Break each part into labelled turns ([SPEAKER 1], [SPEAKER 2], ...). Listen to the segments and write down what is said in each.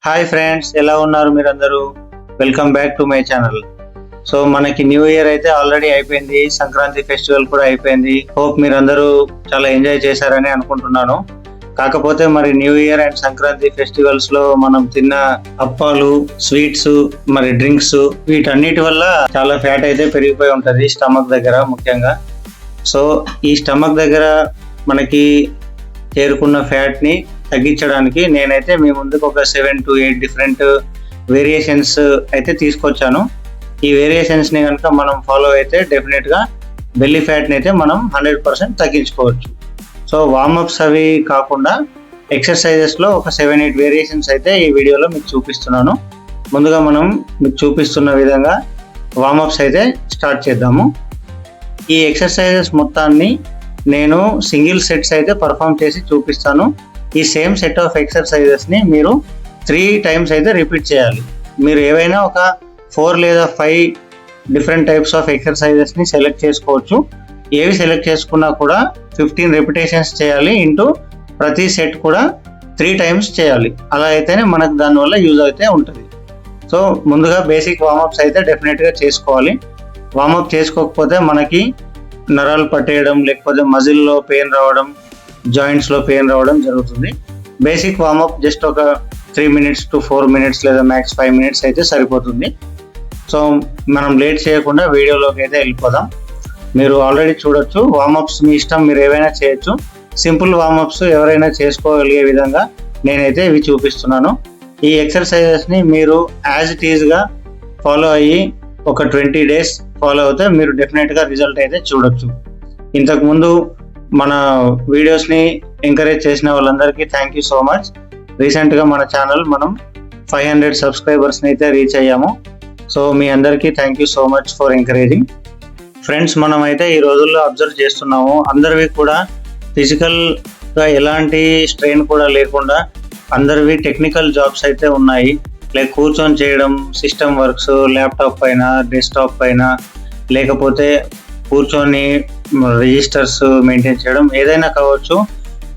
[SPEAKER 1] Hi friends, ఎలా ఉన్నారు మీరందరూ? Welcome back to my channel. So మనకి న్యూ ఇయర్ అయితే ఆల్రెడీ అయిపోయింది, సంక్రాంతి ఫెస్టివల్ కూడా అయిపోయింది. హోప్ మీరందరూ చాలా ఎంజాయ్ చేశారని అనుకుంటున్నాను. కాకపోతే మరి new year and Sankranti festivals లో మనం తిన్న అప్పాలు, స్వీట్స్, మరి డ్రింక్స్, వీటన్నిటి వల్ల చాలా ఫ్యాట్ అయితే పెరిగిపోయి ఉంటది స్టమక్ దగ్గర ముఖ్యంగా. సో ఈ స్టమక్ దగ్గర మనకి చేరుకున్న ఫ్యాట్ ని తగ్గించడానికి నేనైతే మీ ముందుకు ఒక 7 to 8 డిఫరెంట్ వేరియేషన్స్ అయితే తీసుకొచ్చాను. ఈ వేరియేషన్స్ ని కనుక మనం ఫాలో అయితే డెఫినెట్ గా బెల్లీ ఫ్యాట్ ని అయితే మనం 100% తగ్గించుకోవచ్చు. సో వార్మప్స్ అవి కాకుండా ఎక్సర్సైజెస్ లో ఒక 7-8 వేరియేషన్స్ అయితే ఈ వీడియోలో మీకు చూపిస్తున్నాను. ముందుగా మనం మీకు చూపిస్తున్న విధంగా వార్మప్స్ అయితే స్టార్ట్ చేద్దాము. ఈ ఎక్సర్సైజెస్ మొత్తాన్ని నేను సింగిల్ సెట్స్ అయితే పర్ఫామ్ చేసి చూపిస్తాను. ఈ సేమ్ సెట్ ఆఫ్ ఎక్సర్సైజెస్ ని మీరు 3 times అయితే రిపీట్ చేయాలి. మీరు ఏవైనా ఒక 4 లేదా 5 డిఫరెంట్ టైప్స్ ఆఫ్ ఎక్సర్సైజెస్ ని సెలెక్ట్ చేసుకోవచ్చు. ఏవి సెలెక్ట్ చేసుకున్నా కూడా 15 repetitions చేయాలి. ప్రతి సెట్ కూడా 3 times చేయాలి. అలా అయితేనే మనకు దానివల్ల యూజ్ అయితే ఉంటుంది. సో ముందుగా బేసిక్ వార్మప్స్ అయితే డెఫినెట్గా చేసుకోవాలి. వార్మప్ చేసుకోకపోతే మనకి నరాలు పట్టేయడం, లేకపోతే మజిల్లో పెయిన్ రావడం, జాయింట్స్లో పెయిన్ రావడం జరుగుతుంది. బేసిక్ వార్మప్ జస్ట్ ఒక 3 minutes to 4 minutes లేదా మ్యాక్స్ 5 minutes అయితే సరిపోతుంది. సో మనం లేట్ చేయకుండా వీడియోలోకి అయితే వెళ్ళిపోదాం. మీరు ఆల్రెడీ చూడొచ్చు, వార్మప్స్ మీ ఇష్టం, మీరు ఏవైనా చేయొచ్చు. సింపుల్ వార్మప్స్ ఎవరైనా చేసుకోగలిగే విధంగా నేనైతే ఇవి చూపిస్తున్నాను. ఈ ఎక్సర్సైజెస్ని మీరు యాజ్ ఇట్ ఈజ్గా ఫాలో అయ్యి ఒక 20 days ఫాలో అవుతే మీరు డెఫినెట్గా రిజల్ట్ అయితే చూడొచ్చు. ఇంతకుముందు మన వీడియోస్ని ఎంకరేజ్ చేసిన వాళ్ళందరికీ థ్యాంక్ యూ సో మచ్. రీసెంట్గా మన ఛానల్ మనం 500 subscribersని అయితే రీచ్ అయ్యాము. సో మీ అందరికీ thank you so much for encouraging. Friends, మనం అయితే ఈ రోజుల్లో అబ్జర్వ్ చేస్తున్నాము, అందరివి కూడా ఫిజికల్గా ఎలాంటి స్ట్రెయిన్ కూడా లేకుండా అందరివి టెక్నికల్ జాబ్స్ అయితే ఉన్నాయి. లైక్ కూర్చొని చేయడం, సిస్టమ్ వర్క్స్, ల్యాప్టాప్ పైన, డెస్క్టాప్ పైన, లేకపోతే కూర్చొని రిజిస్టర్స్ మెయింటైన్ చేయడం, ఏదైనా కావచ్చు.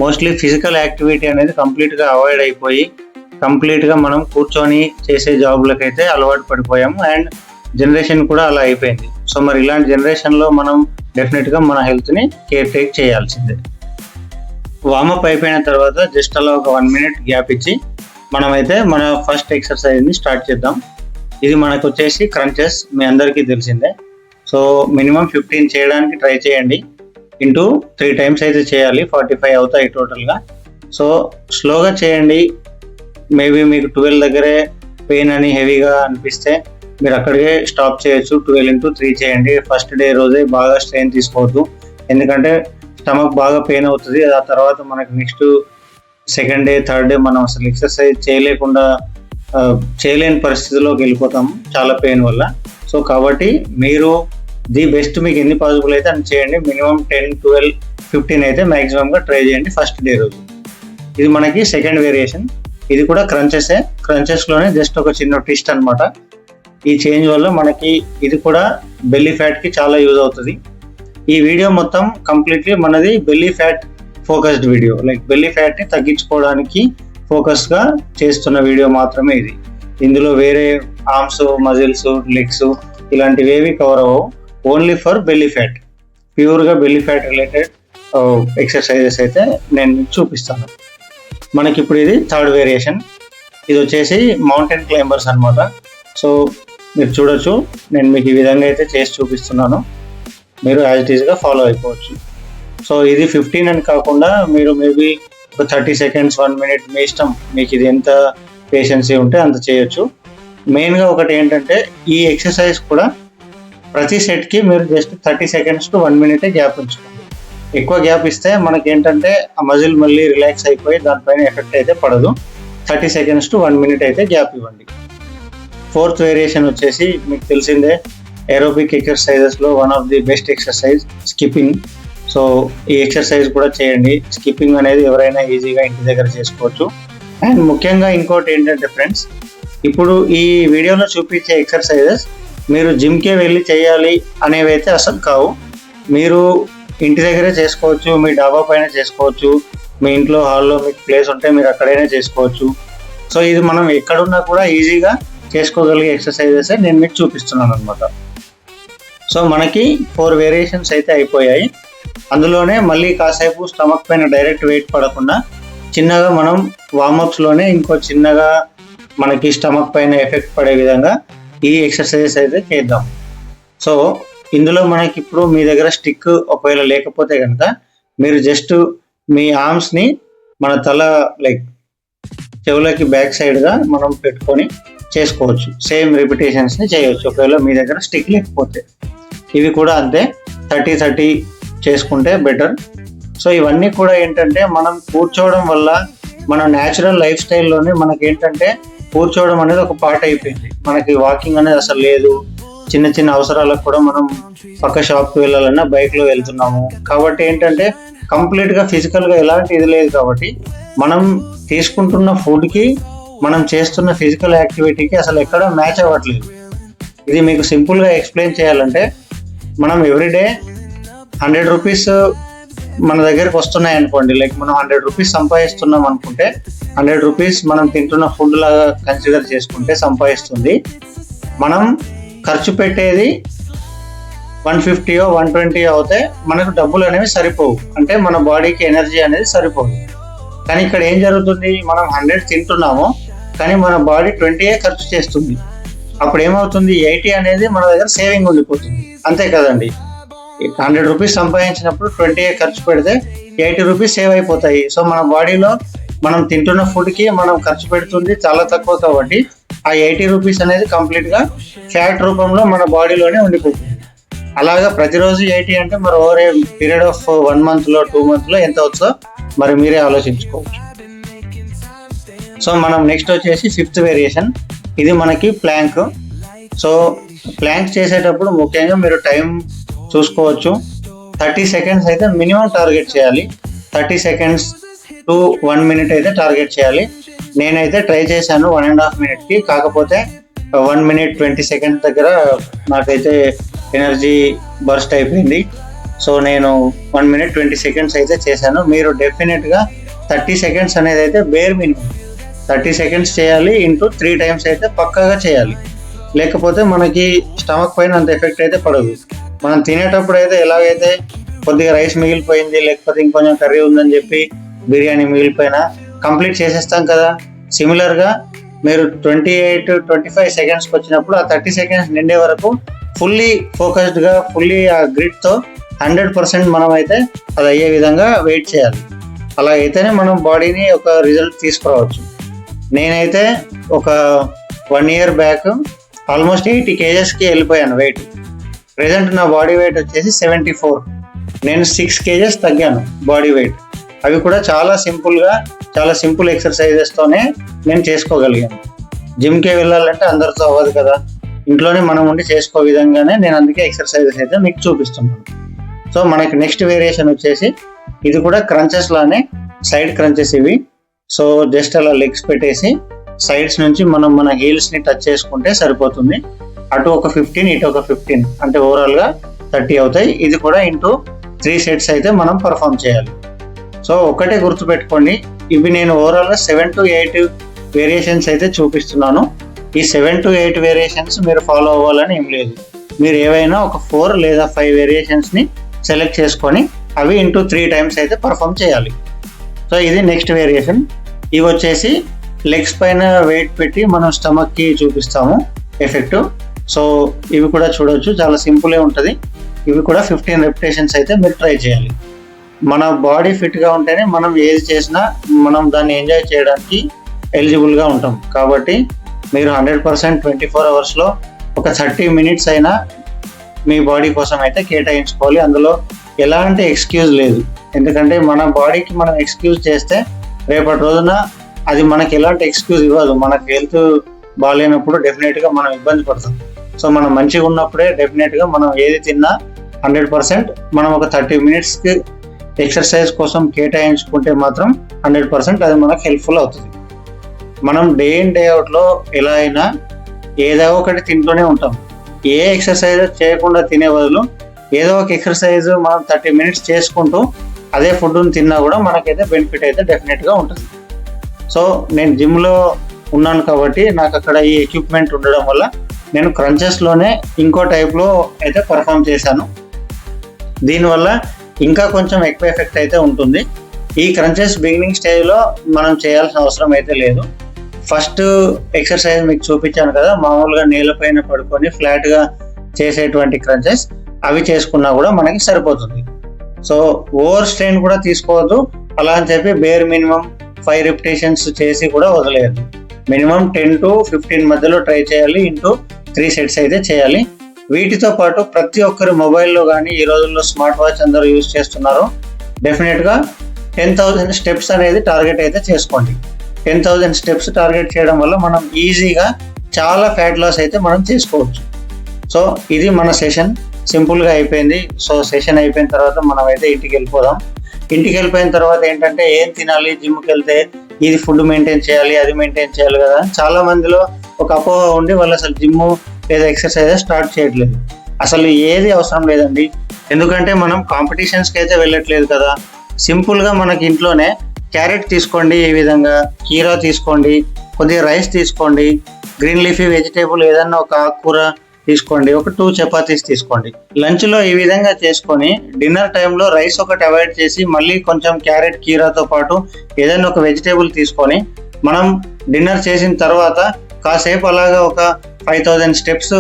[SPEAKER 1] మోస్ట్లీ ఫిజికల్ యాక్టివిటీ అనేది కంప్లీట్గా అవాయిడ్ అయిపోయి కంప్లీట్గా మనం కూర్చొని చేసే జాబులకైతే అలవాటు పడిపోయాము. అండ్ జనరేషన్ కూడా అలా అయిపోయింది. సో మరి ఇలాంటి జనరేషన్లో మనం డెఫినెట్గా మన హెల్త్ని కేర్ టేక్ చేయాల్సిందే. వార్మప్ అయిపోయిన తర్వాత జస్ట్ అలా ఒక 1 minute గ్యాప్ ఇచ్చి మనమైతే మన ఫస్ట్ ఎక్సర్సైజ్ని స్టార్ట్ చేద్దాం. ఇది మనకు వచ్చేసి క్రంచెస్, మీ అందరికీ తెలిసిందే. సో మినిమం 15 చేయడానికి ట్రై చేయండి. 3 times అయితే చేయాలి, 45 అవుతాయి టోటల్గా. సో స్లోగా చేయండి. మేబీ మీకు 12 దగ్గరే పెయిన్ అని హెవీగా అనిపిస్తే మీరు అక్కడికే స్టాప్ చేయొచ్చు. 12 into 3 చేయండి. ఫస్ట్ డే రోజే బాగా స్ట్రెయిన్ తీసుకోవద్దు, ఎందుకంటే స్టమక్ బాగా పెయిన్ అవుతుంది. ఆ తర్వాత మనకి next second day, third day మనం అసలు ఎక్సర్సైజ్ చేయలేని పరిస్థితిలోకి వెళ్ళిపోతాము చాలా పెయిన్ వల్ల. సో కాబట్టి మీరు ది బెస్ట్, మీకు ఎన్ని పాసిబుల్ అయితే అన్ని చేయండి. మినిమం 10, 12, 15 అయితే మ్యాక్సిమంగా ట్రై చేయండి ఫస్ట్ డే రోజు. ఇది మనకి సెకండ్ వేరియేషన్. ఇది కూడా క్రంచెస్లోనే జస్ట్ ఒక చిన్న ట్విస్ట్ అనమాట. ఈ చేంజ్ వల్ల మనకి ఇది కూడా బెల్లీ ఫ్యాట్కి చాలా యూజ్ అవుతుంది. ఈ వీడియో మొత్తం కంప్లీట్లీ మనది belly fat focused video. Like belly ఫ్యాట్ని తగ్గించుకోవడానికి ఫోకస్గా చేస్తున్న వీడియో మాత్రమే ఇది. ఇందులో వేరే ఆర్మ్స్, మజిల్స్, లెగ్స్ ఇలాంటివి ఏవి కవర్ అవ్వవు. ఓన్లీ ఫర్ బెల్లీ ఫ్యాట్, ప్యూర్గా బెల్లీ ఫ్యాట్ రిలేటెడ్ ఎక్సర్సైజెస్ అయితే నేను మీకు చూపిస్తాను. మనకి ఇప్పుడు ఇది థర్డ్ వేరియేషన్. ఇది వచ్చేసి మౌంటైన్ క్లైంబర్స్ అనమాట. సో మీరు చూడొచ్చు, నేను మీకు ఈ విధంగా అయితే చేసి చూపిస్తున్నాను. మీరు యాజ్ ఇట్ ఈస్గా ఫాలో అయిపోవచ్చు. సో ఇది 15 అని కాకుండా మీరు మేబీ ఒక 30 seconds, 1 minute మీ ఇష్టం, మీకు ఇది ఎంత పేషెన్సీ ఉంటే అంత చేయొచ్చు. మెయిన్గా ఒకటి ఏంటంటే ఈ ఎక్సర్సైజ్ కూడా ప్రతి సెట్కి మీరు just 30 seconds to 1 minute gap ఉంచుకోండి. ఎక్కువ గ్యాప్ ఇస్తే మనకి ఏంటంటే ఆ మజిల్ మళ్ళీ రిలాక్స్ అయిపోయి దానిపైన ఎఫెక్ట్ అయితే పడదు. 30 seconds to 1 minute అయితే గ్యాప్ ఇవ్వండి. ఫోర్త్ వేరియేషన్ వచ్చేసి మీకు తెలిసిందే, ఏరోబిక్ ఎక్సర్సైజెస్లో one of the best exercise skipping. So ఈ ఎక్సర్సైజ్ కూడా చేయండి. స్కిప్పింగ్ అనేది ఎవరైనా ఈజీగా ఇంటి దగ్గర చేసుకోవచ్చు. అండ్ ముఖ్యంగా ఇంకోటి ఏంటంటే ఫ్రెండ్స్, ఇప్పుడు ఈ వీడియోలో చూపించే ఎక్సర్సైజెస్ మీరు జిమ్కే వెళ్ళి చేయాలి అనేవి అయితే అసలు కావు. మీరు ఇంటి దగ్గరే చేసుకోవచ్చు, మీ డాబా పైన చేసుకోవచ్చు, మీ ఇంట్లో హాల్లో మీకు ప్లేస్ ఉంటే మీరు అక్కడైనా చేసుకోవచ్చు. సో ఇది మనం ఎక్కడున్నా కూడా ఈజీగా చేసుకోగలిగే ఎక్సర్సైజెస్ నేను మీకు చూపిస్తున్నాను అనమాట. సో మనకి 4 వేరియేషన్స్ అయితే అయిపోయాయి. అందులోనే మళ్ళీ కాసేపు స్టమక్ పైన డైరెక్ట్ వెయిట్ పడకుండా చిన్నగా మనం వార్మప్స్లోనే ఇంకో చిన్నగా మనకి స్టమక్ పైన ఎఫెక్ట్ పడే విధంగా ఈ ఎక్సర్సైజెస్ అయితే చేద్దాం. సో ఇందులో మనకి ఇప్పుడు మీ దగ్గర స్టిక్ ఒకవేళ లేకపోతే కనుక మీరు జస్ట్ మీ ఆర్మ్స్ని మన తల లైక్ చెవులకి బ్యాక్ సైడ్గా మనం పెట్టుకొని చేసుకోవచ్చు. సేమ్ రిపిటేషన్స్ని చేయవచ్చు ఒకవేళ మీ దగ్గర స్టిక్ లేకపోతే. ఇవి కూడా అంతే 30-30 చేసుకుంటే బెటర్. సో ఇవన్నీ కూడా ఏంటంటే మనం కూర్చోవడం వల్ల మన న్యాచురల్ లైఫ్ స్టైల్లోనే మనకి ఏంటంటే కూర్చోవడం అనేది ఒక పార్ట్ అయిపోయింది. మనకి వాకింగ్ అనేది అసలు లేదు. చిన్న చిన్న అవసరాలకు కూడా మనం పక్క షాప్కి వెళ్ళాలన్నా బైక్లో వెళ్తున్నాము. కాబట్టి ఏంటంటే కంప్లీట్గా ఫిజికల్గా ఎలాంటి ఇది లేదు. కాబట్టి మనం తీసుకుంటున్న ఫుడ్కి మనం చేస్తున్న ఫిజికల్ యాక్టివిటీకి అసలు ఎక్కడ మ్యాచ్ అవ్వట్లేదు. ఇది మీకు సింపుల్గా ఎక్స్ప్లెయిన్ చేయాలంటే మనం ఎవ్రీడే 100 రూపీస్ మన దగ్గరకు వస్తున్నాయి అనుకోండి, లైక్ మనం 100 రూపీస్ సంపాదిస్తున్నాం అనుకుంటే 100 రూపీస్ మనం తింటున్న ఫుడ్ లాగా కన్సిడర్ చేసుకుంటే సంపాదిస్తుంది. మనం ఖర్చు పెట్టేది 150 120 అవుతే మనకు డబ్బులు అనేవి సరిపోవు, అంటే మన బాడీకి ఎనర్జీ అనేది సరిపోదు. కానీ ఇక్కడ ఏం జరుగుతుంది, మనం 100 తింటున్నాము కానీ మన బాడీ 20 ఖర్చు చేస్తుంది. అప్పుడు ఏమవుతుంది, 80 అనేది మన దగ్గర సేవింగ్ ఉండిపోతుంది. అంతే కదండి, 100 రూపీస్ సంపాదించినప్పుడు 20 ఖర్చు పెడితే 80 రూపీస్ సేవ్ అయిపోతాయి. సో మన బాడీలో మనం తింటున్న ఫుడ్కి మనం ఖర్చు పెడుతుంది చాలా తక్కువ. కాబట్టి ఆ 80 రూపీస్ అనేది కంప్లీట్గా ఫ్యాట్ రూపంలో మన బాడీలోనే ఉండిపోతుంది. అలాగా ప్రతిరోజు 80 అంటే మరి ఓవర్ ఏ పీరియడ్ ఆఫ్ 1 మంత్లో 2 మంత్లో ఎంత అవుతుందో మరి మీరే ఆలోచించుకోవచ్చు. సో మనం నెక్స్ట్ వచ్చేసి 5th వేరియేషన్. ఇది మనకి ప్లాంక్. సో ప్లాంక్ చేసేటప్పుడు ముఖ్యంగా మీరు టైం చూసుకోవచ్చు. 30 సెకండ్స్ అయితే మినిమం టార్గెట్ చేయాలి. 30 సెకండ్స్ టు 1 మినిట్ అయితే టార్గెట్ చేయాలి. నేనైతే ట్రై చేశాను 1.5 మినిట్కి, కాకపోతే 1 మినిట్ 20 సెకండ్స్ దగ్గర నాకైతే ఎనర్జీ బర్స్ట్ అయిపోయింది. సో నేను 1 మినిట్ 20 సెకండ్స్ అయితే చేశాను. మీరు డెఫినెట్గా 30 సెకండ్స్ అనేది అయితే బేర్ మినిమం 30 సెకండ్స్ చేయాలి. ఇంటూ 3 టైమ్స్ అయితే పక్కాగా చేయాలి. లేకపోతే మనకి స్టమక్ పైన అంత ఎఫెక్ట్ అయితే పడదు. మనం తినేటప్పుడు అయితే ఎలాగైతే కొద్దిగా రైస్ మిగిలిపోయింది లేకపోతే ఇంకొంచెం కర్రీ ఉందని చెప్పి బిర్యానీ మిగిలిపోయినా కంప్లీట్ చేసేస్తాం కదా. సిమిలర్గా మీరు 28-25 సెకండ్స్కి వచ్చినప్పుడు ఆ 30 సెకండ్స్ నిండే వరకు ఫుల్లీ ఫోకస్డ్గా ఫుల్లీ ఆ గ్రిడ్తో 100% మనం అయితే అది అయ్యే విధంగా వెయిట్ చేయాలి. అలా అయితేనే మనం బాడీని ఒక రిజల్ట్ తీసుకురావచ్చు. నేనైతే ఒక 1 ఇయర్ బ్యాక్ ఆల్మోస్ట్ 80 kgsకి వెళ్ళిపోయాను వెయిట్. ప్రెజెంట్ నా బాడీ వెయిట్ వచ్చేసి 74. నేను 6 kgs తగ్గాను బాడీ వెయిట్. అవి కూడా చాలా సింపుల్ ఎక్సర్సైజెస్తోనే నేను చేసుకోగలిగాను. జిమ్కి వెళ్ళాలంటే అందరితో అవ్వదు కదా, ఇంట్లోనే మనం ఉండి చేసుకో విధంగానే నేను అందుకే ఎక్సర్సైజెస్ అయితే మీకు చూపిస్తున్నాను. సో మనకి నెక్స్ట్ వేరియేషన్ వచ్చేసి ఇది కూడా క్రంచెస్ లానే సైడ్ క్రంచెస్ ఇవి. సో జస్ట్ అలా లెగ్స్ పెట్టేసి సైడ్స్ నుంచి మనం మన హీల్స్ని టచ్ చేసుకుంటే సరిపోతుంది. అటు ఒక 15 ఇటు ఒక 15 అంటే ఓవరాల్గా 30 అవుతాయి. ఇది కూడా ఇంటూ 3 సెట్స్ అయితే మనం పర్ఫామ్ చేయాలి. సో ఒకటే గుర్తుపెట్టుకోండి, ఇవి నేను ఓవరాల్గా 7 to 8 వేరియేషన్స్ అయితే చూపిస్తున్నాను. ఈ 7 to 8 వేరియేషన్స్ మీరు ఫాలో అవ్వాలని ఏం లేదు. మీరు ఏవైనా ఒక 4 లేదా 5 వేరియేషన్స్ని సెలెక్ట్ చేసుకొని అవి ఇంటూ 3 టైమ్స్ అయితే పర్ఫామ్ చేయాలి. సో ఇది నెక్స్ట్ వేరియేషన్. ఇవి వచ్చేసి లెగ్స్ పైన వెయిట్ పెట్టి మనం స్టమక్కి చూపిస్తాము ఎఫెక్ట్. సో ఇవి కూడా చూడవచ్చు, చాలా సింపులే ఉంటుంది. ఇవి కూడా 15 రెపిటేషన్స్ అయితే మీరు ట్రై చేయాలి. మన బాడీ ఫిట్గా ఉంటేనే మనం ఏది చేసినా మనం దాన్ని ఎంజాయ్ చేయడానికి ఎలిజిబుల్గా ఉంటాం. కాబట్టి మీరు 100% 24 అవర్స్లో ఒక 30 మినిట్స్ అయినా మీ బాడీ కోసం అయితే కేటాయించుకోవాలి. అందులో ఎలాంటి ఎక్స్క్యూజ్ లేదు. ఎందుకంటే మన బాడీకి మనం ఎక్స్క్యూజ్ చేస్తే రేపటి రోజున అది మనకి ఎలాంటి ఎక్స్క్యూజ్ ఇవ్వదు. మనకు హెల్త్ బాగాలేనప్పుడు డెఫినెట్గా మనం ఇబ్బంది పడతాం. సో మనం మంచిగా ఉన్నప్పుడే డెఫినెట్గా మనం ఏది తిన్నా 100% మనం ఒక 30 మినిట్స్కి ఎక్సర్సైజ్ కోసం కేటాయించుకుంటే మాత్రం 100% అది మనకు హెల్ప్ఫుల్ అవుతుంది. మనం డే ఇన్ డే అవుట్లో ఎలా అయినా ఏదో ఒకటి తింటూనే ఉంటాం. ఏ ఎక్సర్సైజ్ చేయకుండా తినే బదులు ఏదో ఒక ఎక్సర్సైజ్ మనం 30 మినిట్స్ చేసుకుంటూ అదే ఫుడ్ని తిన్నా కూడా మనకైతే బెనిఫిట్ అయితే డెఫినెట్గా ఉంటుంది. సో నేను జిమ్లో ఉన్నాను కాబట్టి నాకు అక్కడ ఈ ఎక్విప్మెంట్ ఉండడం వల్ల నేను క్రంచెస్లోనే ఇంకో టైప్లో అయితే పర్ఫామ్ చేశాను. దీనివల్ల ఇంకా కొంచెం ఎక్కువ ఎఫెక్ట్ అయితే ఉంటుంది. ఈ క్రంచెస్ బిగినింగ్ స్టేజ్లో మనం చేయాల్సిన అవసరం అయితే లేదు. ఫస్ట్ ఎక్సర్సైజ్ మీకు చూపించాను కదా, మామూలుగా నేలపైన పడుకొని ఫ్లాట్గా చేసేటువంటి క్రంచెస్, అవి చేసుకున్నా కూడా మనకి సరిపోతుంది. సో ఓవర్ స్ట్రెయిన్ కూడా తీసుకోవద్దు. అలా అని చెప్పి బేర్ మినిమం 5 రిపిటేషన్స్ చేసి కూడా వదిలేయద్దు. మినిమం 10 to 15 మధ్యలో ట్రై చేయాలి. ఇంటూ 3 సెట్స్ అయితే చేయాలి. వీటితో పాటు ప్రతి ఒక్కరి మొబైల్లో కానీ ఈ రోజుల్లో స్మార్ట్ వాచ్ అందరూ యూజ్ చేస్తున్నారు. డెఫినెట్గా 10,000 స్టెప్స్ అనేది టార్గెట్ అయితే చేసుకోండి. 10,000 స్టెప్స్ టార్గెట్ చేయడం వల్ల మనం ఈజీగా చాలా ఫ్యాట్ లాస్ అయితే మనం చేసుకోవచ్చు. సో ఇది మన సెషన్ సింపుల్గా అయిపోయింది. సో సెషన్ అయిపోయిన తర్వాత మనం అయితే ఇంటికి వెళ్ళిపోదాం. ఇంటికి వెళ్ళిపోయిన తర్వాత ఏంటంటే ఏం తినాలి, జిమ్కి వెళ్తే ఇది ఫుడ్ మెయింటైన్ చేయాలి, అది మెయింటైన్ చేయాలి కదా. చాలా మందిలో ఒక అపోహ ఉండి వాళ్ళు అసలు జిమ్ లేదా ఎక్సర్సైజ్ స్టార్ట్ చేయట్లేదు. అసలు ఏది అవసరం లేదండి. ఎందుకంటే మనం కాంపిటీషన్స్కి అయితే వెళ్ళట్లేదు కదా. సింపుల్గా మనకి ఇంట్లోనే క్యారెట్ తీసుకోండి, ఈ విధంగా కీరా తీసుకోండి, కొద్దిగా రైస్ తీసుకోండి, గ్రీన్ లీఫీ వెజిటేబుల్ ఏదన్నా ఒక ఆకుకూర తీసుకోండి, ఒక 2 చపాతీస్ తీసుకోండి. లంచ్లో ఈ విధంగా చేసుకొని డిన్నర్ టైంలో రైస్ ఒకటి అవాయిడ్ చేసి మళ్ళీ కొంచెం క్యారెట్ కీరాతో పాటు ఏదైనా ఒక వెజిటేబుల్ తీసుకొని మనం డిన్నర్ చేసిన తర్వాత కాసేపు అలాగా ఒక 5,000 స్టెప్స్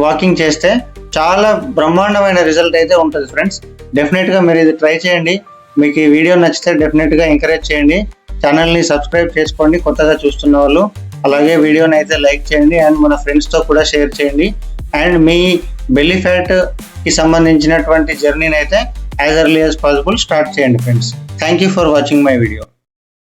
[SPEAKER 1] వాకింగ్ చేస్తే చాలా బ్రహ్మాండమైన రిజల్ట్ అయితే ఉంటుంది ఫ్రెండ్స్. డెఫినెట్గా మీరు ఇది ట్రై చేయండి. మీకు ఈ వీడియో నచ్చితే డెఫినెట్గా ఎంకరేజ్ చేయండి. ఛానల్ని సబ్స్క్రైబ్ చేసుకోండి కొత్తగా చూస్తున్న వాళ్ళు. అలాగే వీడియోని అయితే లైక్ చేయండి అండ్ మన ఫ్రెండ్స్తో కూడా షేర్ చేయండి. అండ్ మీ బెల్లీ ఫ్యాట్కి సంబంధించినటువంటి జర్నీని అయితే as early as possible start చేయండి friends. Thank you for watching my video.